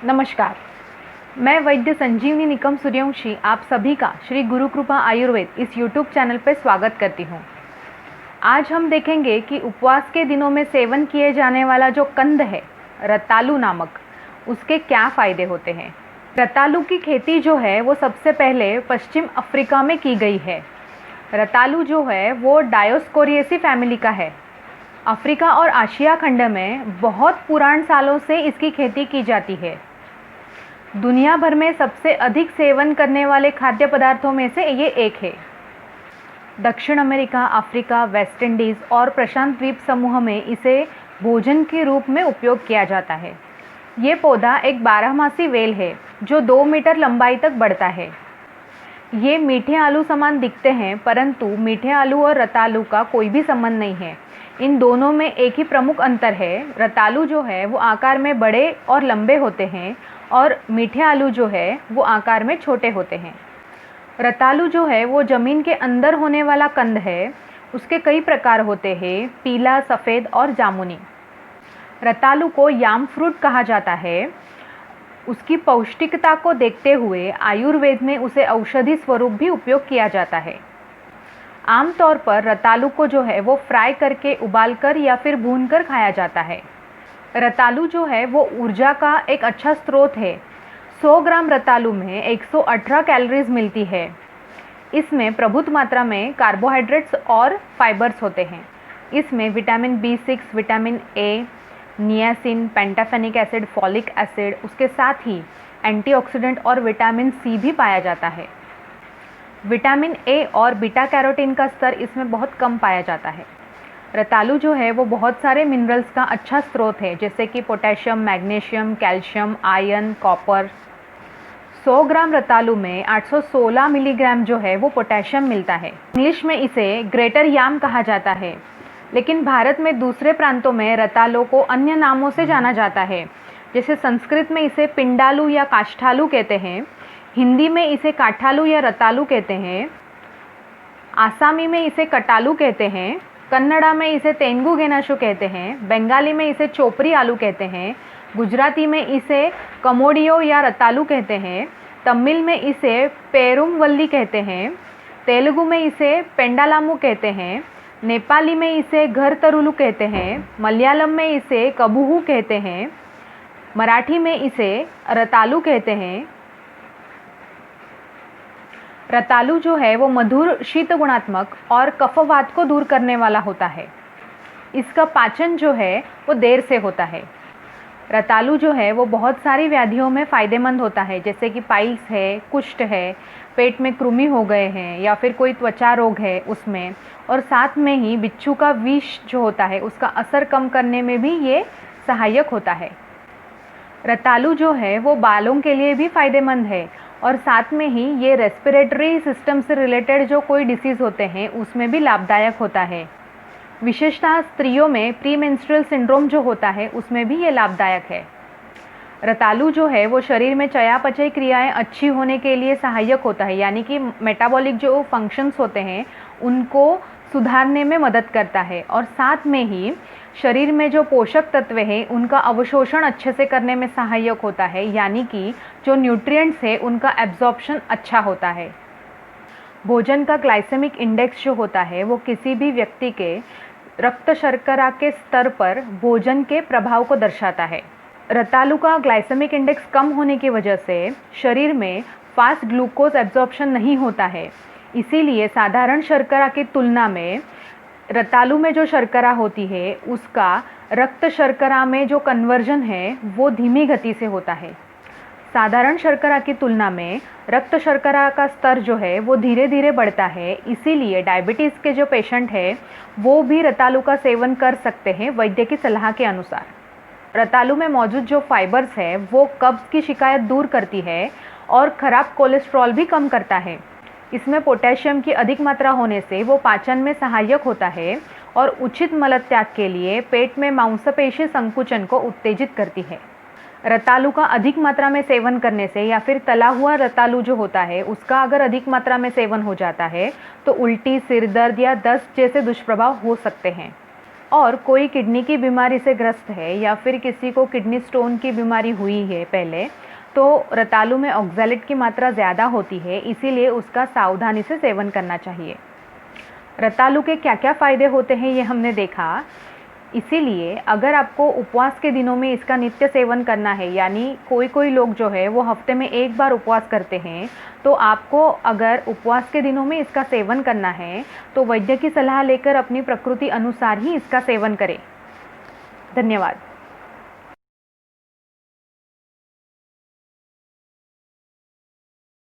नमस्कार। मैं वैद्य संजीवनी निकम सूर्यवंशी आप सभी का श्री गुरु कृपा आयुर्वेद इस यूट्यूब चैनल पर स्वागत करती हूँ। आज हम देखेंगे कि उपवास के दिनों में सेवन किए जाने वाला जो कंद है रतालू नामक, उसके क्या फ़ायदे होते हैं। रतालू की खेती जो है वो सबसे पहले पश्चिम अफ्रीका में की गई है। रतालू जो है वो डायोस्कोरिएसी फैमिली का है। अफ्रीका और आशिया खंड में बहुत पुराने सालों से इसकी खेती की जाती है। दुनिया भर में सबसे अधिक सेवन करने वाले खाद्य पदार्थों में से ये एक है। दक्षिण अमेरिका, अफ्रीका, वेस्ट इंडीज़ और प्रशांत द्वीप समूह में इसे भोजन के रूप में उपयोग किया जाता है। ये पौधा एक बारहमासी वेल है जो 2 मीटर लंबाई तक बढ़ता है। ये मीठे आलू समान दिखते हैं, परंतु मीठे आलू और रतालू का कोई भी संबंध नहीं है। इन दोनों में एक ही प्रमुख अंतर है। रतालू जो है वो आकार में बड़े और लंबे होते हैं और मीठे आलू जो है वो आकार में छोटे होते हैं। रतालू जो है वो ज़मीन के अंदर होने वाला कंद है। उसके कई प्रकार होते हैं, पीला, सफ़ेद और जामुनी। रतालू को याम फ्रूट कहा जाता है। उसकी पौष्टिकता को देखते हुए आयुर्वेद में उसे औषधि स्वरूप भी उपयोग किया जाता है। आमतौर पर रतालू को जो है वो फ्राई करके, उबालकर या फिर भूनकर खाया जाता है। रतालू जो है वो ऊर्जा का एक अच्छा स्रोत है। 100 ग्राम रतालू में 118 कैलोरीज मिलती है। इसमें प्रभुत मात्रा में कार्बोहाइड्रेट्स और फाइबर्स होते हैं। इसमें vitamin B6, vitamin A, niacin, pantothenic acid, folic acid, उसके साथ ही एंटीऑक्सीडेंट और विटामिन सी भी पाया जाता है। विटामिन ए और बीटा कैरोटीन का स्तर इसमें बहुत कम पाया जाता है। रतालू जो है वो बहुत सारे मिनरल्स का अच्छा स्रोत है, जैसे कि potassium, magnesium, calcium, iron, copper. 100 ग्राम रतालू में 816 मिलीग्राम जो है वो पोटेशियम मिलता है। इंग्लिश में इसे ग्रेटर याम कहा जाता है, लेकिन भारत में दूसरे प्रांतों में रतालू को अन्य नामों से जाना जाता है। जैसे संस्कृत में इसे पिंडालू या काष्ठालू कहते हैं, हिंदी में इसे काठालू या रतालू कहते हैं, आसामी में इसे कटालू कहते हैं, कन्नड़ा में इसे तेंगू गेनाशु कहते हैं, बंगाली में इसे चोपरी आलू कहते हैं, गुजराती में इसे कमोडियो या रतालू कहते हैं, तमिल में इसे पेरुम वल्ली कहते हैं, तेलुगु में इसे पेंडालामू कहते हैं, नेपाली में इसे घर तरुलू कहते हैं, मलयालम में इसे कबूहू कहते हैं, मराठी में इसे रतालू कहते हैं। रतालू जो है वो मधुर, शीत गुणात्मक और कफवात को दूर करने वाला होता है। इसका पाचन जो है वो देर से होता है। रतालू जो है वो बहुत सारी व्याधियों में फ़ायदेमंद होता है, जैसे कि पाइल्स है, कुष्ठ है, पेट में कृमि हो गए हैं या फिर कोई त्वचा रोग है उसमें, और साथ में ही बिच्छू का विष जो होता है उसका असर कम करने में भी ये सहायक होता है। रतालू जो है वो बालों के लिए भी फ़ायदेमंद है और साथ में ही ये रेस्पिरेटरी सिस्टम से रिलेटेड जो कोई डिसीज़ होते हैं उसमें भी लाभदायक होता है। विशेषतः स्त्रियों में प्री मेंस्ट्रुअल सिंड्रोम जो होता है उसमें भी ये लाभदायक है। रतालू जो है वो शरीर में चयापचय क्रियाएं अच्छी होने के लिए सहायक होता है, यानी कि मेटाबॉलिक जो फंक्शंस होते हैं उनको सुधारने में मदद करता है, और साथ में ही शरीर में जो पोषक तत्व हैं उनका अवशोषण अच्छे से करने में सहायक होता है, यानी कि जो न्यूट्रिएंट्स है उनका एब्जॉर्प्शन अच्छा होता है। भोजन का ग्लाइसेमिक इंडेक्स जो होता है वो किसी भी व्यक्ति के रक्त शर्करा के स्तर पर भोजन के प्रभाव को दर्शाता है। रतालू का ग्लाइसेमिक इंडेक्स कम होने की वजह से शरीर में फास्ट ग्लूकोज एब्जॉर्प्शन नहीं होता है, इसीलिए साधारण शर्करा की तुलना में रतालू में जो शर्करा होती है उसका रक्त शर्करा में जो कन्वर्जन है वो धीमी गति से होता है। साधारण शर्करा की तुलना में रक्त शर्करा का स्तर जो है वो धीरे धीरे बढ़ता है, इसीलिए डायबिटीज़ के जो पेशेंट हैं वो भी रतालू का सेवन कर सकते हैं वैद्य की सलाह के अनुसार। रतालू में मौजूद जो फाइबर्स है वो कब्ज़ की शिकायत दूर करती है और ख़राब कोलेस्ट्रॉल भी कम करता है। इसमें पोटेशियम की अधिक मात्रा होने से वो पाचन में सहायक होता है और उचित मलत्याग के लिए पेट में मांसपेशी संकुचन को उत्तेजित करती है। रतालू का अधिक मात्रा में सेवन करने से या फिर तला हुआ रतालू जो होता है उसका अगर अधिक मात्रा में सेवन हो जाता है तो उल्टी, सिर दर्द या दस्त जैसे दुष्प्रभाव हो सकते हैं। और कोई किडनी की बीमारी से ग्रस्त है या फिर किसी को किडनी स्टोन की बीमारी हुई है पहले, तो रतालू में ऑक्सैलेट की मात्रा ज़्यादा होती है, इसीलिए उसका सावधानी से सेवन करना चाहिए। रतालू के क्या क्या फ़ायदे होते हैं ये हमने देखा। इसीलिए अगर आपको उपवास के दिनों में इसका नित्य सेवन करना है, यानी कोई लोग जो है वो हफ्ते में एक बार उपवास करते हैं, तो आपको अगर उपवास के दिनों में इसका सेवन करना है तो वैद्य की सलाह लेकर अपनी प्रकृति अनुसार ही इसका सेवन करें। धन्यवाद।